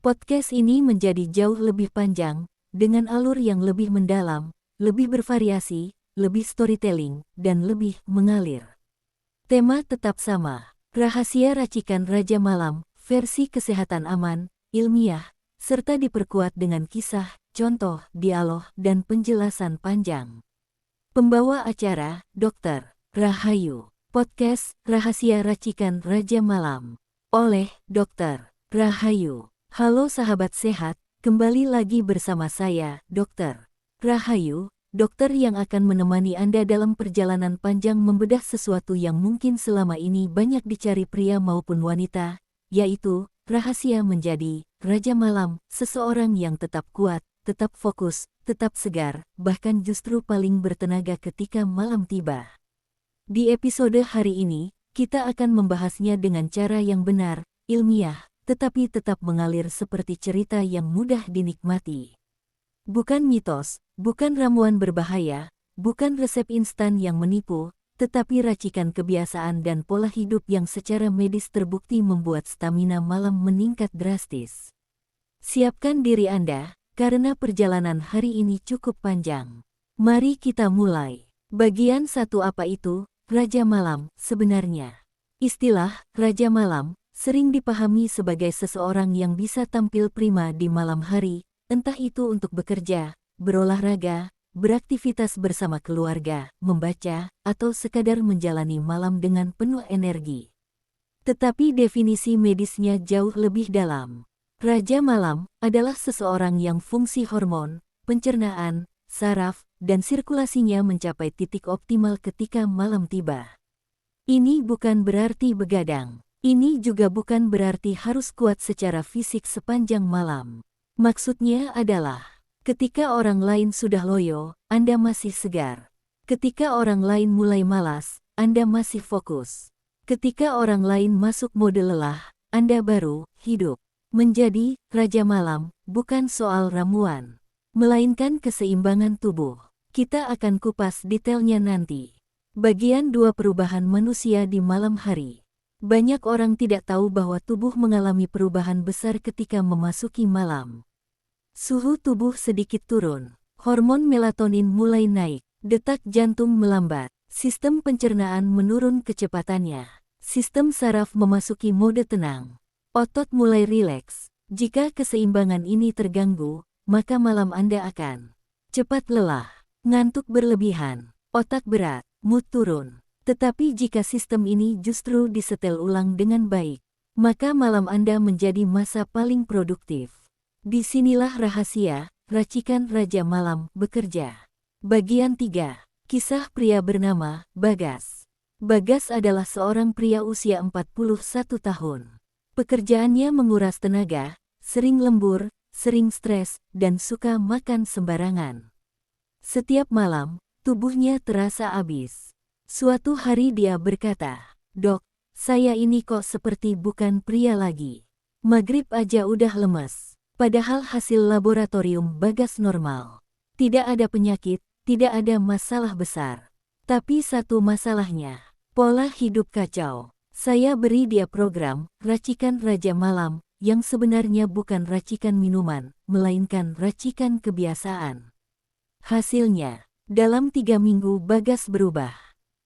Podcast ini menjadi jauh lebih panjang, dengan alur yang lebih mendalam, lebih bervariasi, lebih storytelling, dan lebih mengalir. Tema tetap sama, rahasia racikan Raja Malam, versi kesehatan aman, ilmiah, serta diperkuat dengan kisah, contoh, dialog, dan penjelasan panjang. Pembawa acara, Dr. Rahayu. Podcast Rahasia Racikan Raja Malam oleh Dr. Rahayu. Halo sahabat sehat, kembali lagi bersama saya, Dr. Rahayu, dokter yang akan menemani Anda dalam perjalanan panjang membedah sesuatu yang mungkin selama ini banyak dicari pria maupun wanita, yaitu rahasia menjadi Raja Malam, seseorang yang tetap kuat, tetap fokus, tetap segar, bahkan justru paling bertenaga ketika malam tiba. Di episode hari ini, kita akan membahasnya dengan cara yang benar, ilmiah, tetapi tetap mengalir seperti cerita yang mudah dinikmati. Bukan mitos, bukan ramuan berbahaya, bukan resep instan yang menipu, tetapi racikan kebiasaan dan pola hidup yang secara medis terbukti membuat stamina malam meningkat drastis. Siapkan diri Anda, karena perjalanan hari ini cukup panjang. Mari kita mulai. Bagian 1. Apa itu Raja Malam sebenarnya? Istilah Raja Malam sering dipahami sebagai seseorang yang bisa tampil prima di malam hari, entah itu untuk bekerja, berolahraga, beraktivitas bersama keluarga, membaca, atau sekadar menjalani malam dengan penuh energi. Tetapi definisi medisnya jauh lebih dalam. Raja Malam adalah seseorang yang fungsi hormon, pencernaan, saraf, dan sirkulasinya mencapai titik optimal ketika malam tiba. Ini bukan berarti begadang. Ini juga bukan berarti harus kuat secara fisik sepanjang malam. Maksudnya adalah, ketika orang lain sudah loyo, Anda masih segar. Ketika orang lain mulai malas, Anda masih fokus. Ketika orang lain masuk mode lelah, Anda baru hidup. Menjadi Raja Malam bukan soal ramuan, melainkan keseimbangan tubuh. Kita akan kupas detailnya nanti. Bagian 2. Perubahan manusia di malam hari. Banyak orang tidak tahu bahwa tubuh mengalami perubahan besar ketika memasuki malam. Suhu tubuh sedikit turun, hormon melatonin mulai naik, detak jantung melambat, sistem pencernaan menurun kecepatannya, sistem saraf memasuki mode tenang, otot mulai rileks. Jika keseimbangan ini terganggu, maka malam Anda akan cepat lelah, ngantuk berlebihan, otak berat, mood turun. Tetapi jika sistem ini justru disetel ulang dengan baik, maka malam Anda menjadi masa paling produktif. Disinilah rahasia, racikan Raja Malam bekerja. Bagian 3. Kisah pria bernama Bagas. Bagas adalah seorang pria usia 41 tahun. Pekerjaannya menguras tenaga, sering lembur, sering stres, dan suka makan sembarangan. Setiap malam, tubuhnya terasa habis. Suatu hari dia berkata, "Dok, saya ini kok seperti bukan pria lagi. Maghrib aja udah lemes." Padahal hasil laboratorium Bagas normal. Tidak ada penyakit, tidak ada masalah besar. Tapi satu masalahnya, pola hidup kacau. Saya beri dia program, Racikan Raja Malam, yang sebenarnya bukan racikan minuman, melainkan racikan kebiasaan. Hasilnya, dalam 3 minggu Bagas berubah.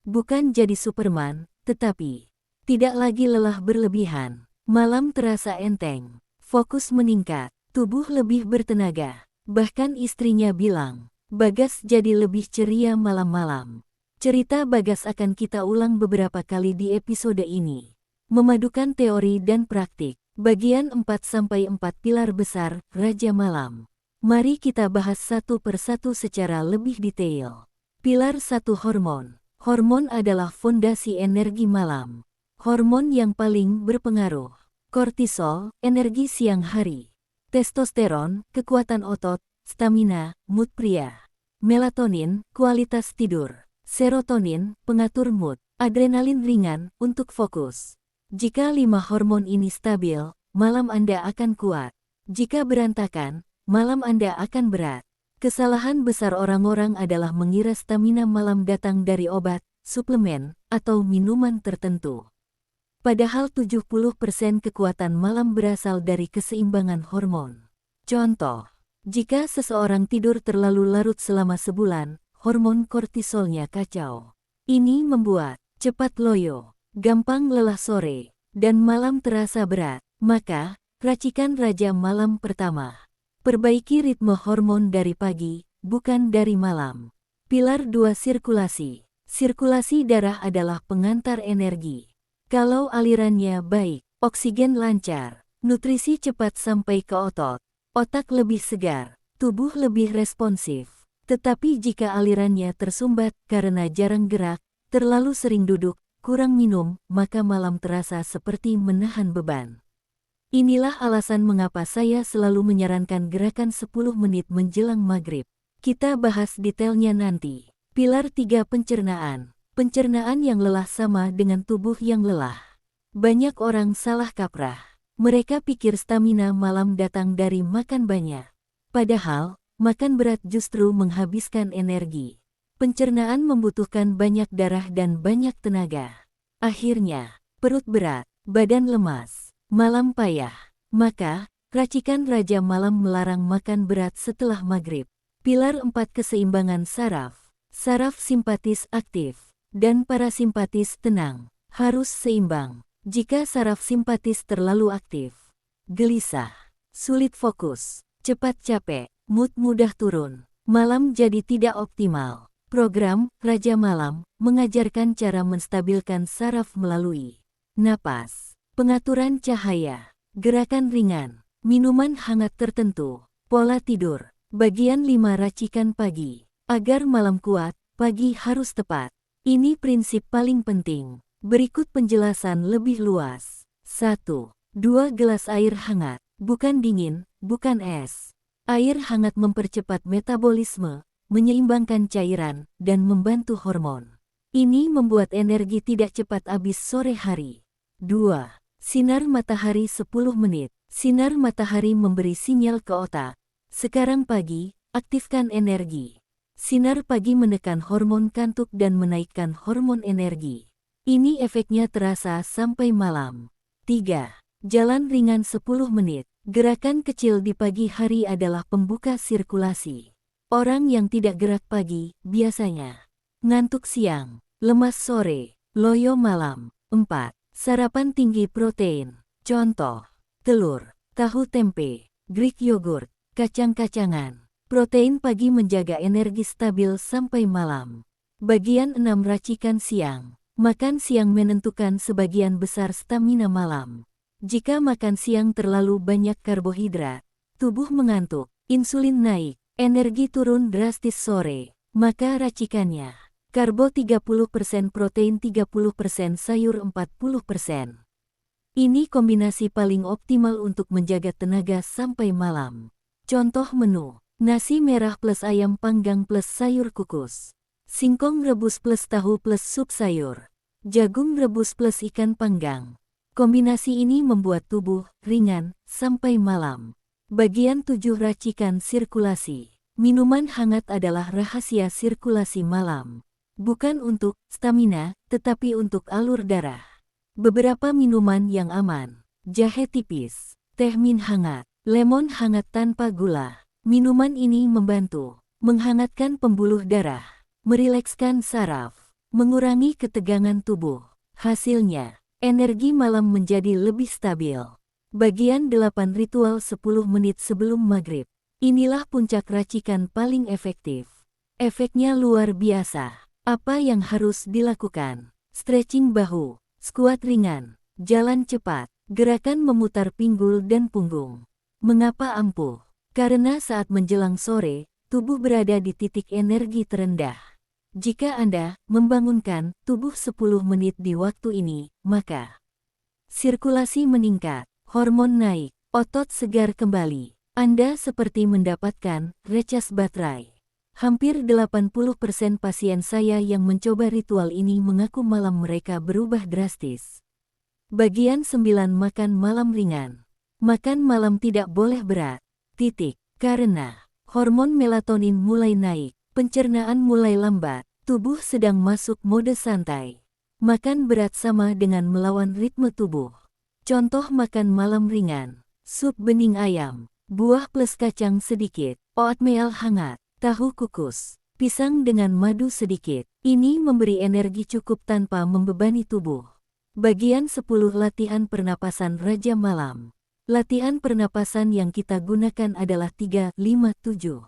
Bukan jadi Superman, tetapi tidak lagi lelah berlebihan. Malam terasa enteng, fokus meningkat, tubuh lebih bertenaga. Bahkan istrinya bilang, Bagas jadi lebih ceria malam-malam. Cerita Bagas akan kita ulang beberapa kali di episode ini. Memadukan teori dan praktik. Bagian 4-4 pilar besar Raja Malam. Mari kita bahas satu persatu secara lebih detail. Pilar 1. Hormon. Hormon adalah fondasi energi malam. Hormon yang paling berpengaruh. Kortisol, energi siang hari. Testosteron, kekuatan otot, stamina, mood pria. Melatonin, kualitas tidur. Serotonin, pengatur mood. Adrenalin ringan, untuk fokus. Jika 5 hormon ini stabil, malam Anda akan kuat. Jika berantakan, malam Anda akan berat. Kesalahan besar orang-orang adalah mengira stamina malam datang dari obat, suplemen, atau minuman tertentu. Padahal 70% kekuatan malam berasal dari keseimbangan hormon. Contoh, jika seseorang tidur terlalu larut selama sebulan, hormon kortisolnya kacau. Ini membuat cepat loyo, gampang lelah sore, dan malam terasa berat. Maka, racikan Raja Malam pertama. Perbaiki ritme hormon dari pagi, bukan dari malam. Pilar 2 sirkulasi. Sirkulasi darah adalah pengantar energi. Kalau alirannya baik, oksigen lancar, nutrisi cepat sampai ke otot, otak lebih segar, tubuh lebih responsif. Tetapi jika alirannya tersumbat karena jarang gerak, terlalu sering duduk, kurang minum, maka malam terasa seperti menahan beban. Inilah alasan mengapa saya selalu menyarankan gerakan 10 menit menjelang maghrib. Kita bahas detailnya nanti. Pilar 3 pencernaan. Pencernaan yang lelah sama dengan tubuh yang lelah. Banyak orang salah kaprah. Mereka pikir stamina malam datang dari makan banyak. Padahal, makan berat justru menghabiskan energi. Pencernaan membutuhkan banyak darah dan banyak tenaga. Akhirnya, perut berat, badan lemas, malam payah. Maka, racikan Raja Malam melarang makan berat setelah maghrib. Pilar 4 keseimbangan saraf. Saraf simpatis aktif dan parasimpatis tenang, harus seimbang. Jika saraf simpatis terlalu aktif, gelisah, sulit fokus, cepat capek, mood mudah turun, malam jadi tidak optimal. Program Raja Malam mengajarkan cara menstabilkan saraf melalui napas, pengaturan cahaya, gerakan ringan, minuman hangat tertentu, pola tidur. Bagian 5 racikan pagi. Agar malam kuat, pagi harus tepat. Ini prinsip paling penting. Berikut penjelasan lebih luas. 1. 2 gelas air hangat. Bukan dingin, bukan es. Air hangat mempercepat metabolisme, menyeimbangkan cairan, dan membantu hormon. Ini membuat energi tidak cepat habis sore hari. 2. Sinar matahari 10 menit. Sinar matahari memberi sinyal ke otak. Sekarang pagi, aktifkan energi. Sinar pagi menekan hormon kantuk dan menaikkan hormon energi. Ini efeknya terasa sampai malam. 3. Jalan ringan 10 menit. Gerakan kecil di pagi hari adalah pembuka sirkulasi. Orang yang tidak gerak pagi, biasanya ngantuk siang, lemas sore, loyo malam. 4. Sarapan tinggi protein. Contoh, telur, tahu tempe, Greek yogurt, kacang-kacangan. Protein pagi menjaga energi stabil sampai malam. Bagian 6 racikan siang. Makan siang menentukan sebagian besar stamina malam. Jika makan siang terlalu banyak karbohidrat, tubuh mengantuk, insulin naik, energi turun drastis sore. Maka racikannya. Karbo 30%, protein 30%, sayur 40%. Ini kombinasi paling optimal untuk menjaga tenaga sampai malam. Contoh menu. Nasi merah plus ayam panggang plus sayur kukus. Singkong rebus plus tahu plus sup sayur. Jagung rebus plus ikan panggang. Kombinasi ini membuat tubuh ringan sampai malam. Bagian 7 racikan sirkulasi. Minuman hangat adalah rahasia sirkulasi malam. Bukan untuk stamina, tetapi untuk alur darah. Beberapa minuman yang aman. Jahe tipis, teh min hangat, lemon hangat tanpa gula. Minuman ini membantu menghangatkan pembuluh darah, merilekskan saraf, mengurangi ketegangan tubuh. Hasilnya, energi malam menjadi lebih stabil. Bagian 8 ritual 10 menit sebelum maghrib. Inilah puncak racikan paling efektif. Efeknya luar biasa. Apa yang harus dilakukan? Stretching bahu, squat ringan, jalan cepat, gerakan memutar pinggul dan punggung. Mengapa ampuh? Karena saat menjelang sore, tubuh berada di titik energi terendah. Jika Anda membangunkan tubuh 10 menit di waktu ini, maka sirkulasi meningkat, hormon naik, otot segar kembali. Anda seperti mendapatkan recas baterai. Hampir 80% pasien saya yang mencoba ritual ini mengaku malam mereka berubah drastis. Bagian 9 makan malam ringan. Makan malam tidak boleh berat. Karena hormon melatonin mulai naik, pencernaan mulai lambat, tubuh sedang masuk mode santai. Makan berat sama dengan melawan ritme tubuh. Contoh makan malam ringan, sup bening ayam, buah plus kacang sedikit, oatmeal hangat, tahu kukus, pisang dengan madu sedikit. Ini memberi energi cukup tanpa membebani tubuh. Bagian 10 latihan pernapasan Raja Malam. Latihan pernapasan yang kita gunakan adalah 3, 5, 7.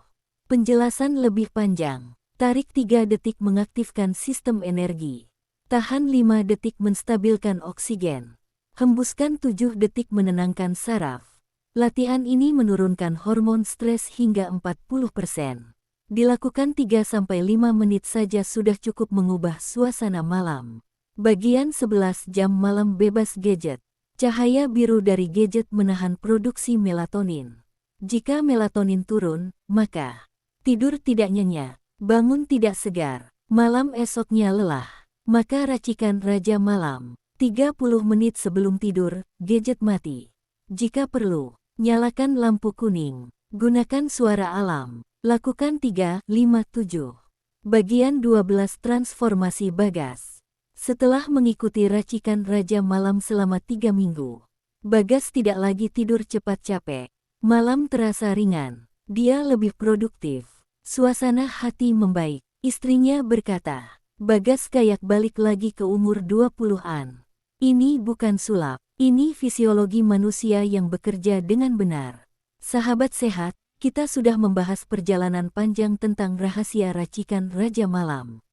Penjelasan lebih panjang. Tarik 3 detik mengaktifkan sistem energi. Tahan 5 detik menstabilkan oksigen. Hembuskan 7 detik menenangkan saraf. Latihan ini menurunkan hormon stres hingga 40%. Dilakukan 3-5 menit saja sudah cukup mengubah suasana malam. Bagian 11 jam malam bebas gadget. Cahaya biru dari gadget menahan produksi melatonin. Jika melatonin turun, maka tidur tidak nyenyak, bangun tidak segar, malam esoknya lelah. Maka racikan Raja Malam. 30 menit sebelum tidur, gadget mati. Jika perlu, nyalakan lampu kuning. Gunakan suara alam. Lakukan 3, 5, 7. Bagian 12 transformasi Bagas. Setelah mengikuti racikan Raja Malam selama 3 minggu, Bagas tidak lagi tidur cepat capek. Malam terasa ringan. Dia lebih produktif. Suasana hati membaik. Istrinya berkata, Bagas kayak balik lagi ke umur 20-an. Ini bukan sulap, ini fisiologi manusia yang bekerja dengan benar. Sahabat sehat, kita sudah membahas perjalanan panjang tentang rahasia racikan Raja Malam.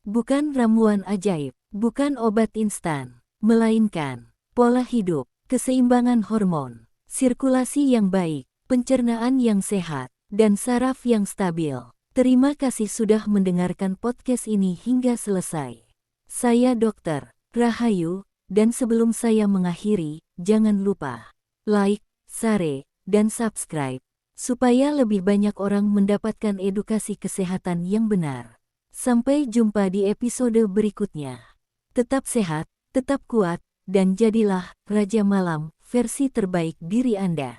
Bukan ramuan ajaib, bukan obat instan, melainkan pola hidup, keseimbangan hormon, sirkulasi yang baik, pencernaan yang sehat, dan saraf yang stabil. Terima kasih sudah mendengarkan podcast ini hingga selesai. Saya Dr. Rahayu, dan sebelum saya mengakhiri, jangan lupa like, share, dan subscribe, supaya lebih banyak orang mendapatkan edukasi kesehatan yang benar. Sampai jumpa di episode berikutnya. Tetap sehat, tetap kuat, dan jadilah Raja Malam versi terbaik diri Anda.